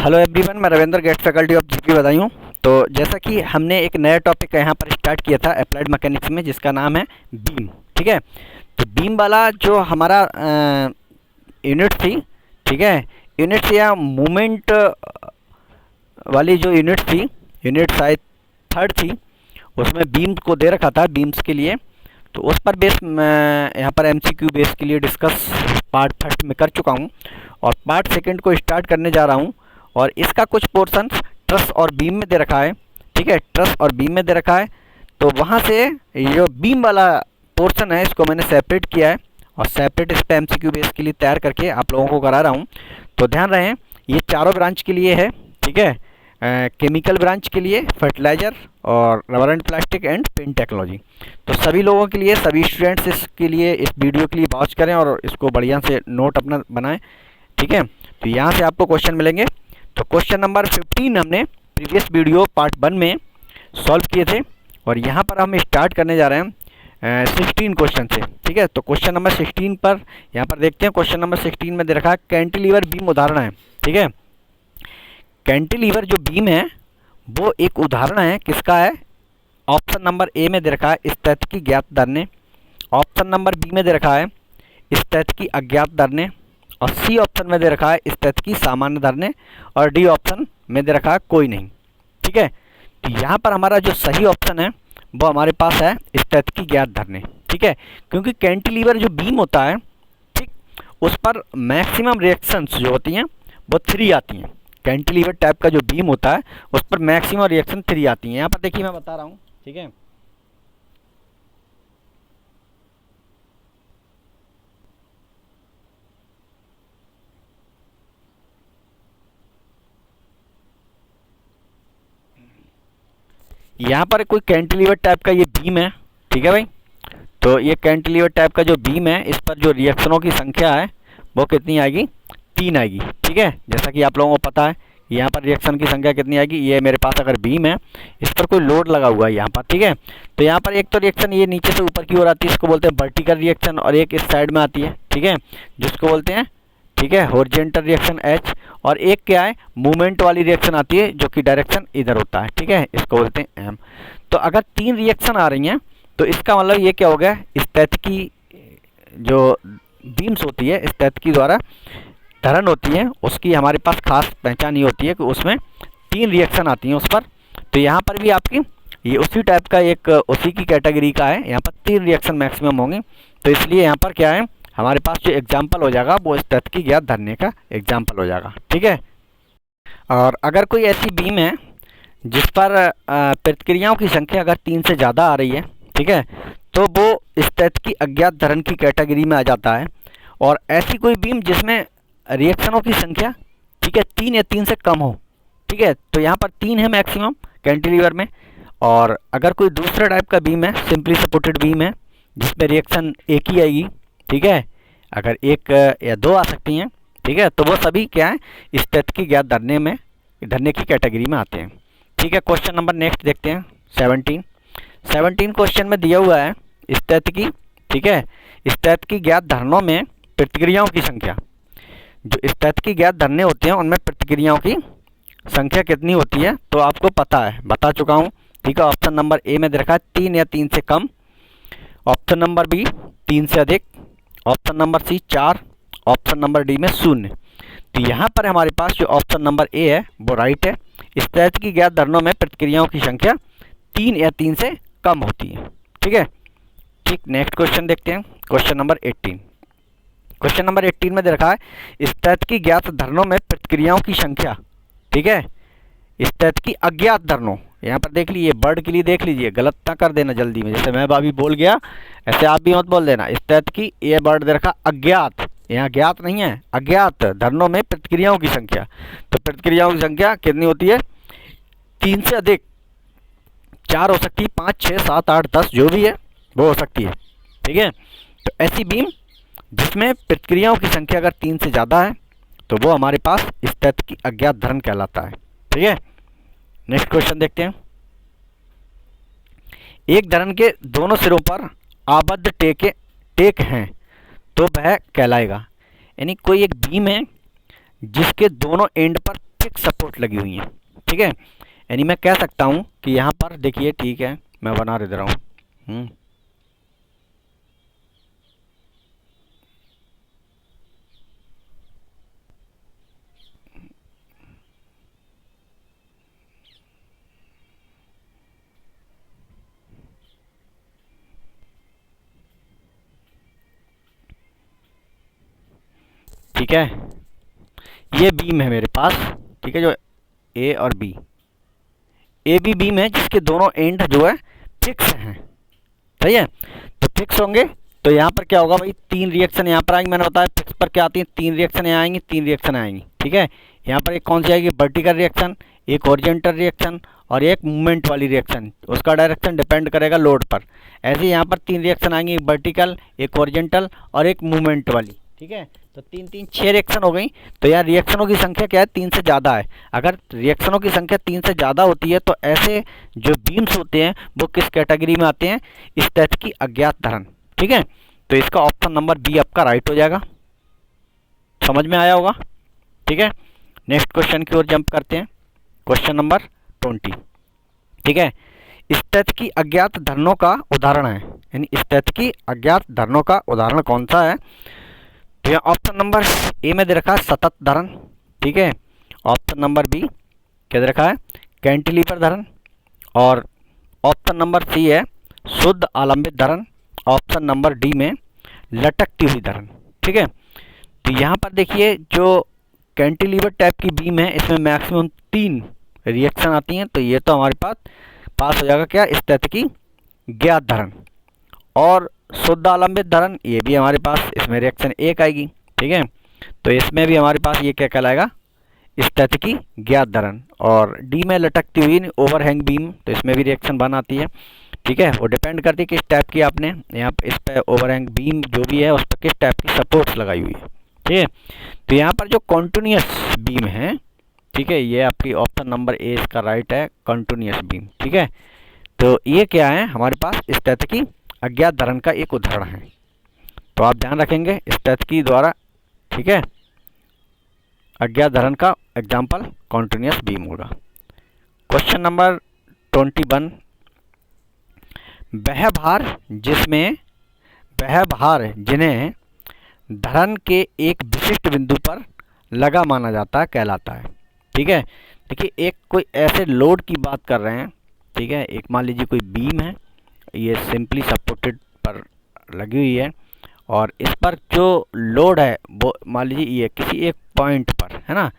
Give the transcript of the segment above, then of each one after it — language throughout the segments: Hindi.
हेलो एवरीवन, मैं Ravindra, guest faculty of GP Badaun. तो जैसा कि हमने एक नया टॉपिक यहाँ पर स्टार्ट किया था अप्लाइड मैकेनिक्स में, जिसका नाम है बीम। ठीक है, तो बीम वाला जो हमारा यूनिट थी, ठीक है, यूनिट या मूवमेंट वाली जो यूनिट थी, यूनिट शायद थर्ड थी, उसमें बीम को दे रखा था बीम्स के लिए। तो उस पर बेस यहाँ पर एमसीक्यू बेस के लिए डिस्कस पार्ट फर्स्ट में कर चुका हूँ और पार्ट सेकंड को स्टार्ट करने जा रहा हूँ। और इसका कुछ पोर्शन ट्रस और बीम में दे रखा है। ठीक है, ट्रस और बीम में दे रखा है। तो वहाँ से जो बीम वाला पोर्शन है, इसको मैंने सेपरेट किया है और सेपरेट इस पर एमसीक्यू बेस के लिए तैयार करके आप लोगों को करा रहा हूँ। तो ध्यान रहे, ये चारों ब्रांच के लिए है। ठीक है, केमिकल ब्रांच के लिए फर्टिलाइज़र और rubber and plastic and paint technology. तो सभी लोगों के लिए, सभी स्टूडेंट्स इसके लिए, इस वीडियो के लिए वॉच करें और इसको बढ़िया से नोट अपना बनाएं। ठीक है, तो यहाँ से आपको क्वेश्चन मिलेंगे। तो क्वेश्चन नंबर 15 हमने प्रीवियस वीडियो पार्ट 1 में सॉल्व किए थे और यहाँ पर हम स्टार्ट करने जा रहे हैं 16 क्वेश्चन से। ठीक है, तो क्वेश्चन नंबर 16 पर यहाँ पर देखते हैं। क्वेश्चन नंबर 16 में दे रखा है कैंटिलीवर बीम उदाहरण है। ठीक है, कैंटिलीवर जो बीम है वो एक उदाहरण है, किसका है? ऑप्शन नंबर ए में दे रखा है स्थितिकी ज्ञात दर ने, ऑप्शन नंबर बी में दे रखा है स्थितिकी अज्ञात दर ने, और सी ऑप्शन में दे रखा है स्थितिकी सामान्य दर ने, और डी ऑप्शन में दे रखा है कोई नहीं। ठीक है, तो यहाँ पर हमारा जो सही ऑप्शन है वो हमारे पास है स्थितिकी ज्ञात दर ने। ठीक है, क्योंकि कैंटिलीवर जो बीम होता है, ठीक, उस पर मैक्सिमम रिएक्शंस जो होती हैं वो 3 आती हैं। कैंटिलीवर टाइप का जो बीम होता है उस पर मैक्सिमम रिएक्शन 3 आती हैं। यहाँ पर देखिए मैं बता रहा हूँ। ठीक है, यहाँ पर कोई कैंटिलीवर टाइप का ये बीम है। ठीक है भाई, तो ये कैंटिलीवर टाइप का जो बीम है, इस पर जो रिएक्शनों की संख्या है वो कितनी आएगी? 3 आएगी। ठीक है, जैसा कि आप लोगों को पता है यहाँ पर रिएक्शन की संख्या कितनी आएगी। ये मेरे पास अगर बीम है, इस पर कोई लोड लगा हुआ है यहाँ पर। ठीक है, तो यहाँ पर एक तो रिएक्शन ये नीचे से ऊपर की ओर आती है, इसको बोलते हैं वर्टिकल रिएक्शन, और एक इस साइड में आती है। ठीक है, जिसको बोलते हैं, ठीक है, हॉरिजॉन्टल रिएक्शन एच, और एक क्या है, मूवमेंट वाली रिएक्शन आती है जो कि डायरेक्शन इधर होता है। ठीक है, इसको बोलते हैं एम। तो अगर 3 रिएक्शन आ रही हैं तो इसका मतलब ये क्या हो गया, स्थितिकी जो बीम्स होती है, स्थितिकी द्वारा धरण होती है, उसकी हमारे पास खास पहचान ये होती है कि उसमें 3 रिएक्शन आती हैं उस पर। तो यहाँ पर भी आपकी ये उसी टाइप का एक उसी की कैटेगरी का है, यहाँ पर 3 रिएक्शन मैक्सिमम होंगे। तो इसलिए यहाँ पर क्या है, हमारे पास जो एग्जाम्पल हो जाएगा वो स्थितिकी ज्ञात धरने का एग्जाम्पल हो जाएगा। ठीक है, और अगर कोई ऐसी बीम है जिस पर प्रतिक्रियाओं की संख्या अगर 3 से ज़्यादा आ रही है, ठीक है, तो वो स्थितिकी अज्ञात धरण की कैटेगरी में आ जाता है। और ऐसी कोई बीम जिसमें रिएक्शनों की संख्या, ठीक है, 3 या 3 से कम हो। ठीक है, तो यहाँ पर 3 है मैक्सिमम कैंटिलीवर में। और अगर कोई दूसरा टाइप का बीम है, सिंपली सपोर्टेड बीम है, जिसमें रिएक्शन एक ही आएगी, ठीक है, अगर 1 या 2 आ सकती हैं, ठीक है, तो वो सभी क्या है, स्थितिकी ज्ञात धरने की कैटेगरी में आते हैं। ठीक है, क्वेश्चन नंबर नेक्स्ट देखते हैं 17 क्वेश्चन में दिया हुआ है स्थितिकी, ठीक है, स्थितिकी ज्ञात धरणों में प्रतिक्रियाओं की संख्या। जो स्थितिकी ज्ञात धरने होते हैं उनमें प्रतिक्रियाओं की संख्या कितनी होती है, तो आपको पता है, बता चुका हूँ। ठीक है, ऑप्शन नंबर ए में दे रखा है 3 या 3 से कम, ऑप्शन नंबर बी 3 से अधिक, option number C 4, option number D में 0। तो यहाँ पर हमारे पास जो ऑप्शन नंबर ए है वो राइट है। स्थितिकी ज्ञात धरणों में प्रतिक्रियाओं की संख्या 3 या 3 से कम होती है। ठीक है, ठीक, नेक्स्ट क्वेश्चन देखते हैं। क्वेश्चन नंबर 18 में दे रखा है स्थितिकी ज्ञात धरणों में प्रतिक्रियाओं की संख्या। ठीक है, स्थितिकी अज्ञात धरणों, यहाँ पर देख लीजिए, वर्ड के लिए देख लीजिए, गलत ना कर देना जल्दी में, जैसे मैं अभी बोल गया ऐसे आप भी मत बोल देना। स्थितिकी, ये वर्ड दे रखा अज्ञात, यहाँ ज्ञात नहीं है, अज्ञात धरणों में प्रतिक्रियाओं की संख्या। तो प्रतिक्रियाओं की संख्या कितनी होती है? 3 से अधिक, 4 हो सकती है, 5, 6, 7, 8, 10 जो भी है वो हो सकती है। ठीक है, तो ऐसी बीम जिसमें प्रतिक्रियाओं की संख्या अगर 3 से ज़्यादा है तो वो हमारे पास स्थितिकी अज्ञात धरण कहलाता है। ठीक है, नेक्स्ट क्वेश्चन देखते हैं। एक धरण के दोनों सिरों पर आबद्ध टेक हैं तो वह कहलाएगा। यानी कोई एक बीम है जिसके दोनों एंड पर फिक्स सपोर्ट लगी हुई हैं। ठीक है, यानी मैं कह सकता हूँ कि यहाँ पर देखिए, ठीक है मैं बना दे रहा हूँ। ठीक है, ये बीम है मेरे पास, ठीक है, जो ए और बी, ए बी बीम है जिसके दोनों एंड जो है फिक्स हैं। सही है, तो फिक्स होंगे तो यहाँ पर क्या होगा भाई, तीन रिएक्शन यहाँ पर आएंगे। मैंने बताया फिक्स पर क्या आती है, तीन रिएक्शन यहाँ आएंगी, तीन रिएक्शन आएंगी। ठीक है, यहाँ पर एक कौन सी आएगी, वर्टिकल रिएक्शन, एक हॉरिजॉन्टल रिएक्शन और एक मूवमेंट वाली रिएक्शन। उसका डायरेक्शन डिपेंड करेगा लोड पर। ऐसे यहाँ पर तीन रिएक्शन आएंगी, एक वर्टिकल, एक हॉरिजॉन्टल और एक मूवमेंट वाली। ठीक है, तो तीन तीन छः रिएक्शन हो गई। तो यार रिएक्शनों की संख्या क्या है, तीन से ज़्यादा है। अगर रिएक्शनों की संख्या तीन से ज़्यादा होती है तो ऐसे जो बीम्स होते हैं वो किस कैटेगरी में आते हैं, स्टैटिक अज्ञात धरण। ठीक है, तो इसका ऑप्शन नंबर बी आपका राइट हो जाएगा। समझ में आया होगा। ठीक है, नेक्स्ट क्वेश्चन की ओर जंप करते हैं, क्वेश्चन नंबर 20। ठीक है, स्टैटिक अज्ञात धरणों का उदाहरण है, यानी स्टैटिक अज्ञात धरणों का उदाहरण कौन सा है। तो यहाँ ऑप्शन नंबर ए में दे रखा है सतत धरण। ठीक है, ऑप्शन नंबर बी क्या दे रखा है, कैंटिलीवर धरण, और ऑप्शन नंबर सी है शुद्ध आलंबित धरण, ऑप्शन नंबर डी में लटकती हुई धरण। ठीक है, तो यहाँ पर देखिए जो कैंटिलीवर टाइप की बीम है इसमें मैक्सिमम तीन रिएक्शन आती हैं। तो ये तो हमारे पास हो जाएगा क्या, स्टैटिक ज्ञात धरण। और शुद्ध आलंबित धरण, ये भी हमारे पास इसमें रिएक्शन एक आएगी। ठीक है, तो इसमें भी हमारे पास ये क्या कहलाएगा, स्टैटिक ज्ञात धरण। और डी में लटकती हुई ओवरहैंग बीम, तो इसमें भी रिएक्शन वन आती है। ठीक है, वो डिपेंड करती है किस टाइप की आपने यहाँ पर इस पर ओवरहैंग बीम जो भी है उस पर किस टाइप की सपोर्ट्स लगाई हुई है। ठीक है, तो यहाँ पर जो कॉन्टिन्यूस बीम है, ठीक है, ये आपकी ऑप्शन नंबर ए इसका राइट है, कॉन्टिन्यूस बीम। ठीक है, तो ये क्या है हमारे पास, स्टैटिक अज्ञात धरण का एक उदाहरण है। तो आप ध्यान रखेंगे स्टैटिक द्वारा, ठीक है, अज्ञात धरण का एग्जाम्पल कॉन्टिन्यूस बीम होगा। क्वेश्चन नंबर 21, वह भार जिन्हें धरण के एक विशिष्ट बिंदु पर लगा माना जाता है कहलाता है। ठीक है, देखिए एक कोई ऐसे लोड की बात कर रहे हैं। ठीक है, एक मान लीजिए कोई बीम है, ये सिंपली सपोर्टेड पर लगी हुई है और इस पर जो लोड है वो मान लीजिए ये किसी एक पॉइंट पर है ना,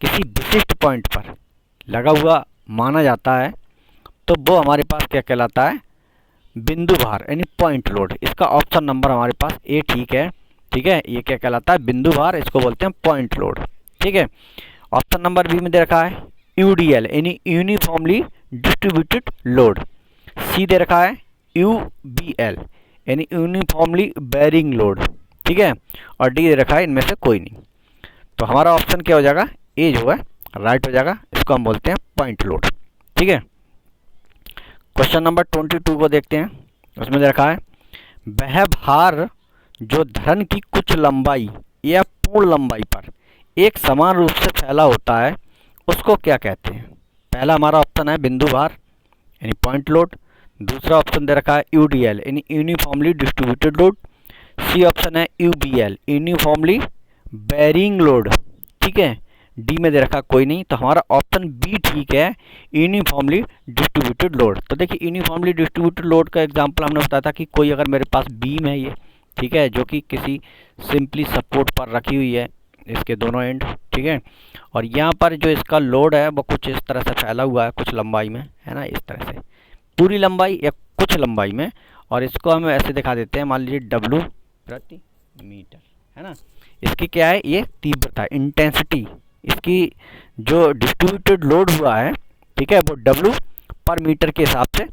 किसी विशिष्ट पॉइंट पर लगा हुआ माना जाता है। तो वो हमारे पास क्या कहलाता है, बिंदु भार यानी पॉइंट लोड। इसका ऑप्शन नंबर हमारे पास ए ठीक है। ठीक है, ये क्या कहलाता है, बिंदु भार, इसको बोलते हैं पॉइंट लोड। ठीक है, ऑप्शन नंबर बी में दे रखा है यूडीएल यानी यूनिफॉर्मली डिस्ट्रीब्यूटेड लोड। सी दे रखा है यूबीएल यानी यूनिफॉर्मली बेरिंग लोड। ठीक है, और डी दे रखा है इनमें से कोई नहीं। तो हमारा ऑप्शन क्या हो जाएगा, ए जो है राइट हो जाएगा। इसको हम बोलते हैं पॉइंट लोड। ठीक है, क्वेश्चन नंबर 22 को देखते हैं। उसमें दे रखा है वह भार जो धरण की कुछ लंबाई या पूर्ण लंबाई पर एक समान रूप से फैला होता है उसको क्या कहते हैं। पहला हमारा ऑप्शन है बिंदु भार यानी पॉइंट लोड। दूसरा ऑप्शन दे रखा है यूडीएल यानी uniformly distributed load. C option है यूबीएल यूनिफॉर्मली बेरिंग लोड। ठीक है, डी में दे रखा कोई नहीं, तो हमारा ऑप्शन बी ठीक है, यूनिफॉर्मली डिस्ट्रीब्यूटेड लोड। तो देखिए यूनिफॉर्मली डिस्ट्रीब्यूटेड लोड का एग्जांपल हमने बताया था कि कोई अगर मेरे पास बीम है ये, ठीक है, जो कि किसी सिंपली सपोर्ट पर रखी हुई है इसके दोनों एंड। ठीक है, और यहाँ पर जो इसका लोड है वो कुछ इस तरह से फैला हुआ है, कुछ लंबाई में है ना, इस तरह से पूरी लंबाई या कुछ लंबाई में। और इसको हम ऐसे दिखा देते हैं, मान लीजिए डब्लू प्रति मीटर है ना। इसकी क्या है, ये तीव्रता इंटेंसिटी, इसकी जो डिस्ट्रीब्यूटेड लोड हुआ है, ठीक है, वो डब्लू पर मीटर के हिसाब से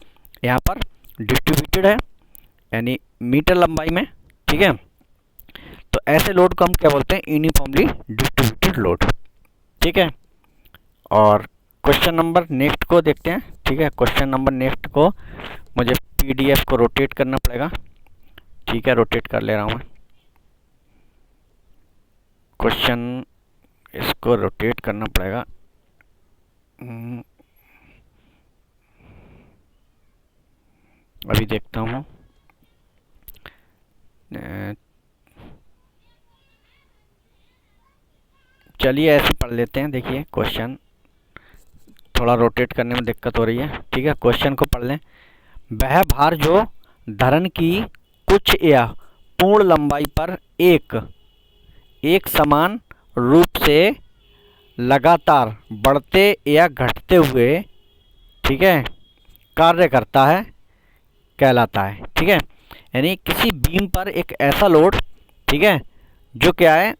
यहाँ पर डिस्ट्रीब्यूटेड है यानी मीटर लंबाई में। ठीक है, तो ऐसे लोड को हम क्या बोलते हैं, यूनिफॉर्मली डिस्ट्रीब्यूटेड लोड। ठीक है, और क्वेश्चन नंबर नेक्स्ट को देखते हैं। ठीक है, क्वेश्चन नंबर नेक्स्ट को मुझे पीडीएफ को रोटेट करना पड़ेगा। ठीक है, रोटेट कर ले रहा हूँ मैं क्वेश्चन, इसको रोटेट करना पड़ेगा। हम्म, अभी देखता हूँ। चलिए ऐसे पढ़ लेते हैं। देखिए क्वेश्चन थोड़ा रोटेट करने में दिक्कत हो रही है। ठीक है, क्वेश्चन को पढ़ लें। वह भार जो धरन की कुछ या पूर्ण लंबाई पर एक एक समान रूप से लगातार बढ़ते या घटते हुए, ठीक है, कार्य करता है कहलाता है। ठीक है, यानी किसी बीम पर एक ऐसा लोड, ठीक है, जो क्या है,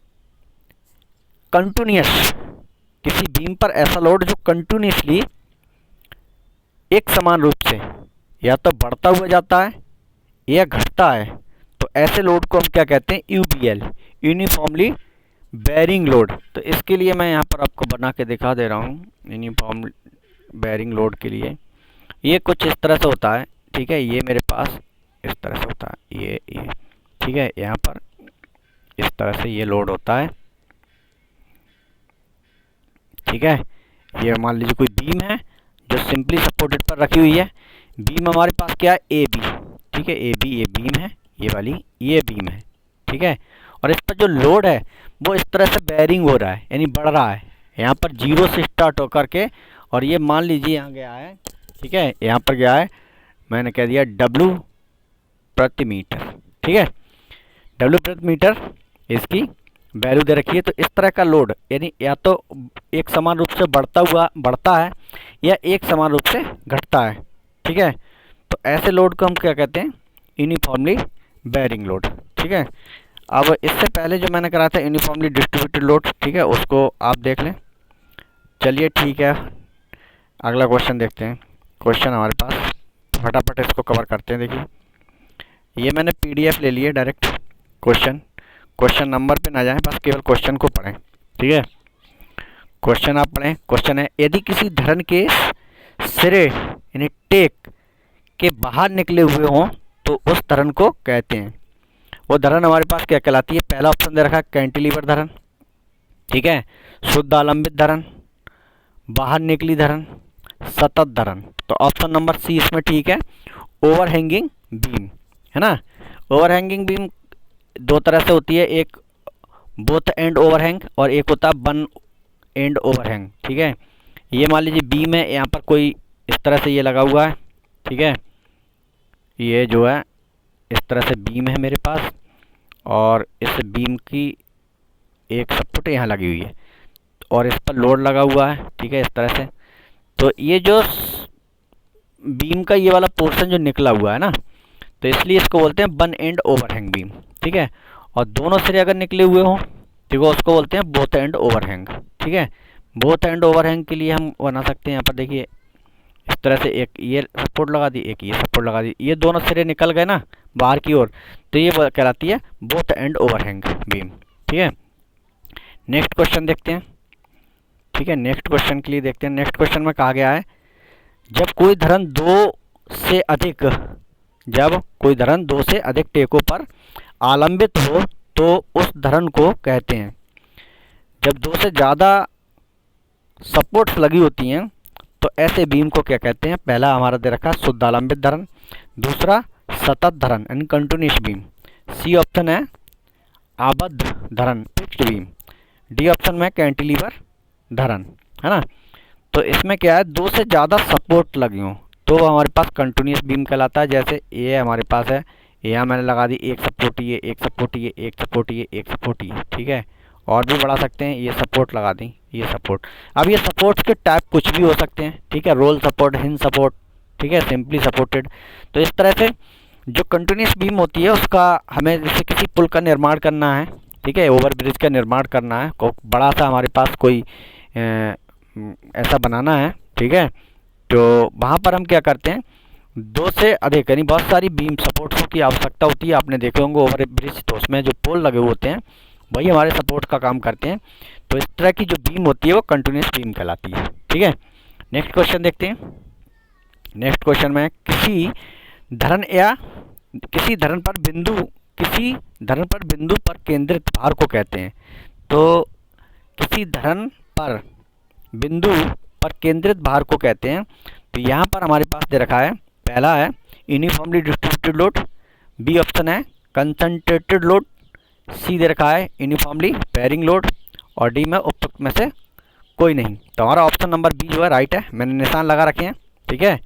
कंटिन्यूस, किसी बीम पर ऐसा लोड जो कंटिन्यूसली एक समान रूप से या तो बढ़ता हुआ जाता है या घटता है, तो ऐसे लोड को हम क्या कहते हैं, यूबीएल, यूनिफॉर्मली बेरिंग लोड। तो इसके लिए मैं यहाँ पर आपको बना के दिखा दे रहा हूँ। यूनिफॉर्म बेरिंग लोड के लिए ये कुछ इस तरह से होता है। ठीक है, ये मेरे पास इस तरह से होता है, ये ठीक है, यहाँ पर इस तरह से ये लोड होता है। ठीक है, ये मान लीजिए कोई बीम है जो सिंपली सपोर्टेड पर रखी हुई है। बीम हमारे पास क्या है, ए बी। ठीक है, ए बी, ये बीम है, ये वाली ये बीम है। ठीक है, और इस पर जो लोड है वो इस तरह से बेयरिंग हो रहा है, यानी बढ़ रहा है। यहाँ पर जीरो से स्टार्ट होकर के, और ये मान लीजिए यहाँ गया है। ठीक है, यहाँ पर गया है, मैंने कह दिया डब्लू प्रति मीटर। ठीक है, डब्लू प्रति मीटर इसकी वैल्यू दे रखी है। तो इस तरह का लोड यानी या तो एक समान रूप से बढ़ता है या एक समान रूप से घटता है। ठीक है, तो ऐसे लोड को हम क्या कहते हैं, यूनिफॉर्मली बेयरिंग लोड। ठीक है, अब इससे पहले जो मैंने कराया था यूनिफॉर्मली डिस्ट्रीब्यूटेड लोड, ठीक है, उसको आप देख लें। चलिए ठीक है, अगला क्वेश्चन देखते हैं। क्वेश्चन हमारे पास फटाफट इसको कवर करते हैं। देखिए ये मैंने पीडीएफ ले ली है डायरेक्ट। क्वेश्चन नंबर पे ना जाएं, बस केवल क्वेश्चन को पढ़ें। ठीक है, क्वेश्चन आप पढ़ें। क्वेश्चन है, यदि किसी धरन के सिरे यानी टेक के बाहर निकले हुए हों तो उस धरन को कहते हैं। वो धरन हमारे पास क्या कहलाती है, पहला ऑप्शन दे रखा है कैंटिलीवर धरन। ठीक है, शुद्ध आलंबित धरन, बाहर निकली धरन, सतत धरन। तो ऑप्शन नंबर सी इसमें ठीक है, ओवरहैंगिंग बीम, है ना। ओवरहैंगिंग बीम दो तरह से होती है, एक बोथ एंड ओवरहैंग और एक होता है वन एंड ओवरहैंग। ठीक है, ये मान लीजिए बीम है, यहाँ पर कोई इस तरह से ये लगा हुआ है। ठीक है, ये जो है इस तरह से बीम है मेरे पास, और इस बीम की एक सपोर्ट यहाँ लगी हुई है और इस पर लोड लगा हुआ है। ठीक है, इस तरह से। तो ये जो बीम का ये वाला पोर्शन जो निकला हुआ है ना, तो इसलिए इसको बोलते हैं वन एंड ओवरहैंग बीम। ठीक है, और दोनों सिरे अगर निकले हुए हों ठीक है, उसको बोलते हैं बोथ एंड ओवरहैंग। ठीक है, बोथ एंड ओवरहैंग के लिए हम बना सकते हैं, यहाँ पर देखिए इस तरह से एक ये सपोर्ट लगा दी, एक ये सपोर्ट लगा दी, ये दोनों सिरे निकल गए ना बाहर की ओर, तो ये कहलाती है बोथ एंड ओवरहैंग बीम। ठीक है, नेक्स्ट क्वेश्चन देखते हैं। ठीक है, नेक्स्ट क्वेश्चन के लिए देखते हैं। नेक्स्ट क्वेश्चन में कहा गया है, जब कोई धरन दो से अधिक टेकों पर आलंबित हो तो उस धरन को कहते हैं। जब दो से ज़्यादा सपोर्ट्स लगी होती हैं तो ऐसे बीम को क्या कहते हैं। पहला हमारा दे रखा है शुद्ध आलंबित धरन, दूसरा सतत धरन यानी कंटिन्यूस बीम, सी ऑप्शन है आबद्ध धरन फिक्स्ड बीम, डी ऑप्शन में कैंटिलीवर धरन, है ना। तो इसमें क्या है, दो से ज़्यादा सपोर्ट लगी हों तो हमारे पास कंटिन्यूस बीम कहलाता है। जैसे ये हमारे पास है, यहाँ मैंने लगा दी एक सपोर्ट, ये एक सपोर्ट, ये एक सपोर्ट, ये एक सपोर्ट, ये। ठीक है, और भी बढ़ा सकते हैं, ये सपोर्ट लगा दी, ये सपोर्ट। अब ये सपोर्ट्स के टाइप कुछ भी हो सकते हैं। ठीक है, रोल सपोर्ट, हिंज सपोर्ट, ठीक है, सिंपली सपोर्टेड। तो इस तरह से जो कंटिन्यूस बीम होती है उसका हमें जैसे किसी पुल का निर्माण करना है, ठीक है, ओवर ब्रिज का निर्माण करना है, बड़ा सा हमारे पास कोई ऐसा बनाना है। ठीक है, तो वहाँ पर हम क्या करते हैं, दो से अधिक यानी बहुत सारी बीम सपोर्ट्स की आवश्यकता होती है। आपने देखे होंगे ओवर ब्रिज, तो उसमें जो पोल लगे होते हैं वही हमारे सपोर्ट का काम करते हैं। तो इस तरह की जो बीम होती है वो कंटिन्यूस बीम कहलाती है। ठीक है, नेक्स्ट क्वेश्चन देखते हैं। नेक्स्ट क्वेश्चन में किसी धरन पर बिंदु पर केंद्रित भार को कहते हैं। तो किसी धरन पर बिंदु पर केंद्रित भार को कहते हैं। तो यहाँ पर हमारे पास दे रखा है, पहला है uniformly distributed load, B option है कंसंट्रेटेड लोड, सी दे रखा है यूनिफॉर्मली बेयरिंग लोड, और डी में उपरोक्त में से कोई नहीं। तो हमारा ऑप्शन नंबर बी जो है राइट है, मैंने निशान लगा रखे हैं, ठीक है,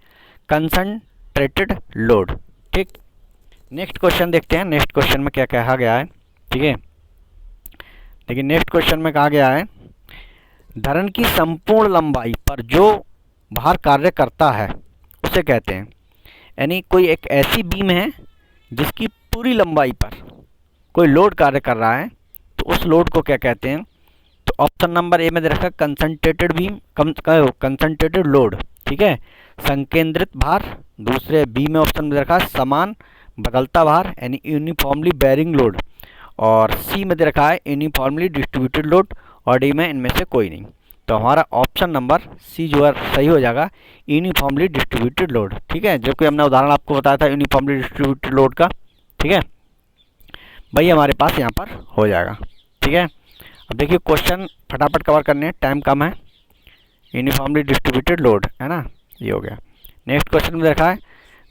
कंसंट्रेटेड लोड। ठीक, नेक्स्ट क्वेश्चन देखते हैं, नेक्स्ट क्वेश्चन में क्या कहा गया है। ठीक है, देखिए नेक्स्ट क्वेश्चन में कहा गया है, धरन की संपूर्ण लंबाई पर जो भार कार्य करता है उसे कहते हैं। यानी कोई एक ऐसी बीम है जिसकी पूरी लंबाई पर कोई लोड कार्य कर रहा है, तो उस लोड को क्या कहते हैं। तो ऑप्शन नंबर ए में दे रखा कंसंट्रेटेड बीम, कंसंट्रेटेड लोड, ठीक है, संकेंद्रित भार। दूसरे बी में ऑप्शन में दे रखा समान बदलता भार यानी यूनिफॉर्मली बेयरिंग लोड, और सी में दे रखा है यूनिफॉर्मली डिस्ट्रीब्यूटेड लोड, और डी में इनमें से कोई नहीं। तो हमारा ऑप्शन नंबर सी जो है सही हो जाएगा, यूनिफॉर्मली डिस्ट्रीब्यूटेड लोड। ठीक है, जो कि हमने उदाहरण आपको बताया था यूनिफॉर्मली डिस्ट्रीब्यूटेड लोड का। ठीक है भाई, हमारे पास यहाँ पर हो जाएगा। ठीक है, अब देखिए क्वेश्चन फटाफट कवर करने हैं, टाइम कम है। यूनिफॉर्मली डिस्ट्रीब्यूटेड लोड है ना, ये हो गया। नेक्स्ट क्वेश्चन में देखा है,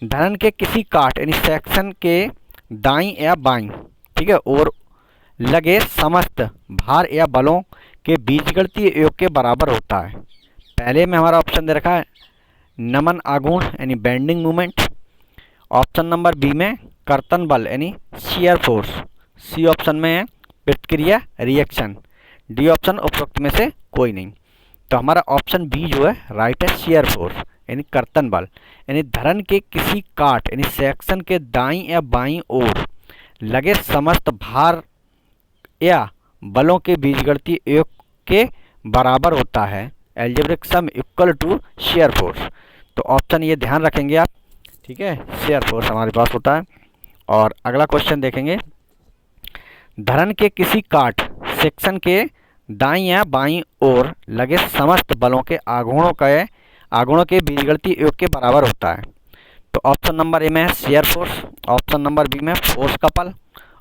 धरन के किसी काट यानी सेक्शन के दाईं या बाईं, ठीक है, और लगे समस्त भार या बलों के बीजगणितीय योग के बराबर होता है। पहले में हमारा ऑप्शन दे रखा है नमन आघूर्ण यानी bending movement, option number B में कर्तन बल यानी शियर फोर्स, सी ऑप्शन में है प्रतिक्रिया रिएक्शन, डी ऑप्शन उपरोक्त में से कोई नहीं। तो हमारा ऑप्शन बी जो है राइट है, शियर फोर्स यानी कर्तन बल, यानी धरन के किसी काट यानी सेक्शन के दाईं या बाईं ओर लगे समस्त भार या बलों के बीजगणितीय योग के बराबर होता है। Algebraic sum equal to shear force. तो ऑप्शन ये ध्यान रखेंगे आप, ठीक है, शियर फोर्स हमारे पास होता है। और अगला क्वेश्चन देखेंगे, धरन के किसी काट सेक्शन के दाईं या बाईं ओर लगे समस्त बलों के आघूर्णों के बीजगणितीय योग के बराबर होता है। तो ऑप्शन नंबर ए में है shear force, option number B में force couple,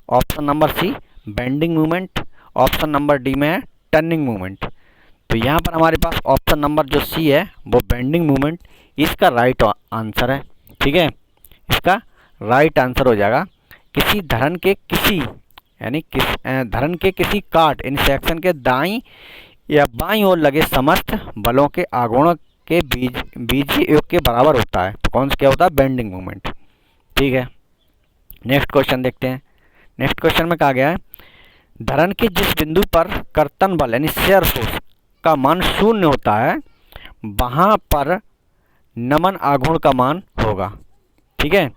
option number C bending movement, option number D में है टर्निंग मूवमेंट। तो यहाँ पर हमारे पास ऑप्शन नंबर जो सी है वो बेंडिंग मूवमेंट इसका राइट आंसर है। ठीक है, इसका राइट आंसर हो जाएगा। किसी धरन के किसी धरन के किसी काट इन सेक्शन के दाईं या बाईं ओर लगे समस्त बलों के आघूर्णों के बीजीय योग के बराबर होता है। तो कौन सा क्या होता है, बेंडिंग मूवमेंट। ठीक है, नेक्स्ट क्वेश्चन देखते हैं। नेक्स्ट क्वेश्चन में कहा गया है, धरन के जिस बिंदु पर कर्तन बल यानी शियर फोर्स का मान 0 होता है वहाँ पर नमन आघूर्ण का मान होगा। ठीक है,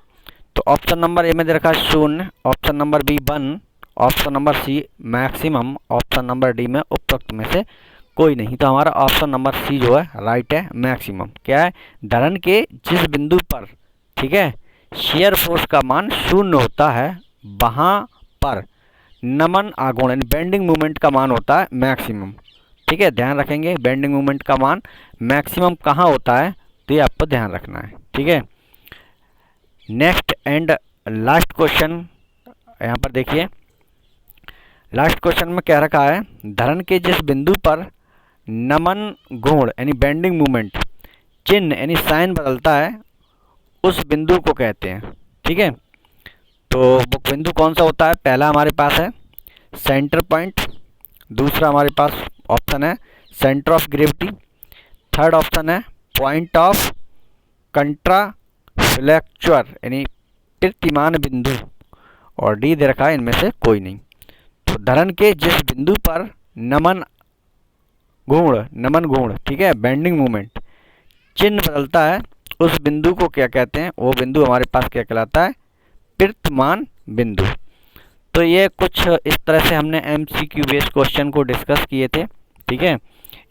तो ऑप्शन नंबर ए में दे रखा है 0, option number B 1, option number C maximum, option number D में उपरोक्त में से कोई नहीं। तो हमारा ऑप्शन नंबर सी जो है राइट है, मैक्सिमम। क्या है, धरन के जिस बिंदु पर, ठीक है, शियर फोर्स का मान 0 होता है वहाँ पर नमन आघूर्ण यानी बेंडिंग मूवमेंट का मान होता है मैक्सिमम। ठीक है, ध्यान रखेंगे बेंडिंग मूवमेंट का मान मैक्सिमम कहाँ होता है, तो ये आपको ध्यान रखना है। ठीक है, नेक्स्ट एंड लास्ट क्वेश्चन यहाँ पर देखिए। लास्ट क्वेश्चन में क्या रखा है, धरन के जिस बिंदु पर नमन घूर्ण यानी बेंडिंग मूवमेंट चिन्ह यानी साइन बदलता है उस बिंदु को कहते हैं। ठीक है, तो वो बिंदु कौन सा होता है, पहला हमारे पास है सेंटर पॉइंट, दूसरा हमारे पास ऑप्शन है centre of gravity, third option है पॉइंट ऑफ कंट्राफ्लेक्चर यानी प्रतिमान बिंदु, और डी दे रखा है इनमें से कोई नहीं। तो धरन के जिस बिंदु पर नमन घूर्ण, ठीक है, बेंडिंग मूवमेंट चिन्ह बदलता है उस बिंदु को क्या कहते हैं, वो बिंदु हमारे पास क्या कहलाता है, प्रतिमान बिंदु। तो ये कुछ इस तरह से हमने MCQ बेस्ड क्वेश्चन को डिस्कस किए थे। ठीक है,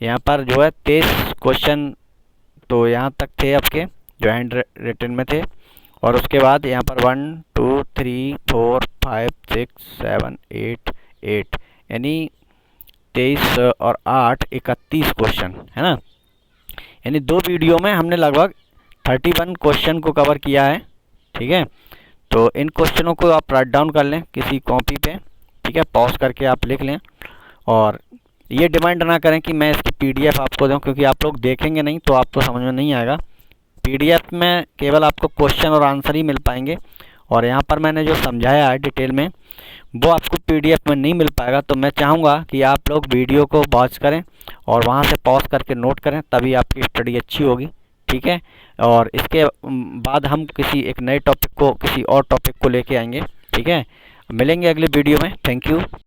यहाँ पर जो है 23 क्वेश्चन तो यहाँ तक थे आपके जो हैंड रिटन में थे, और उसके बाद यहाँ पर 1 2 3 4 5 6 7 8 यानी 23 और 8 31 क्वेश्चन है ना। यानी 2 वीडियो में हमने लगभग 31 क्वेश्चन को कवर किया है। ठीक है, तो इन क्वेश्चनों को आप राइट डाउन कर लें किसी कॉपी पे। ठीक है, पॉज करके आप लिख लें, और ये डिमांड ना करें कि मैं इसकी पीडीएफ आपको दूं, क्योंकि आप लोग देखेंगे नहीं तो आपको समझ में नहीं आएगा। पीडीएफ में केवल आपको क्वेश्चन और आंसर ही मिल पाएंगे, और यहाँ पर मैंने जो समझाया है डिटेल में वो आपको पीडीएफ में नहीं मिल पाएगा। तो मैं चाहूँगा कि आप लोग वीडियो को वॉच करें और वहाँ से पॉज करके नोट करें, तभी आपकी स्टडी अच्छी होगी। ठीक है, और इसके बाद हम किसी एक नए टॉपिक को, किसी और टॉपिक को लेके आएंगे। ठीक है, मिलेंगे अगले वीडियो में। Thank you.